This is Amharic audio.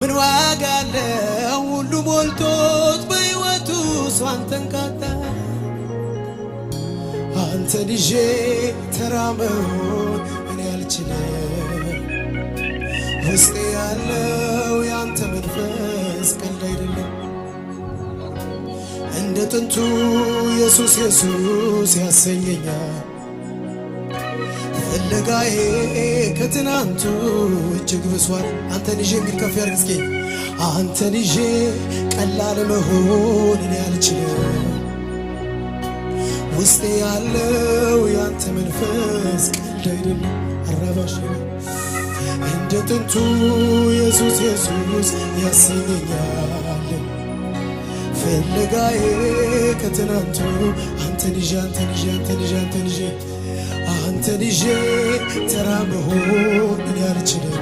ምን ዋጋ አለው ሁሉ ሞልቶት በሕይወቱ ሰው አንተን ካጣ አንተን ይዤ ተራ መሆን እኔ አልችልም ውስጤ ያለው ያንተ መንፈስ ቀልድ አይደለም እንደ ጥንቱ ኢየሱስ ኢየሱስ ያሰኘኛል ፍለጋዬ ከትናንቱ እጅግ ብሷል አንተን ይዤ የሚል ከፍ ያድርግ እስኪ አንተን ይዤ ቀላል መሆን እኔ አልችልም ውስጤ ያለው ያንተ መንፈስ ቀልድ አይደለም አራባሽ እንደ ጥንቱ ኢየሱስ ኢየሱስ ያሰኘኛል ፍለጋዬ ከትናንቱ አንተን ይዤ አንተን ይዤ አንተን ይዤ አንተን ይዤ አንተን ይዤ ተራ መሆን እኔ አልችልም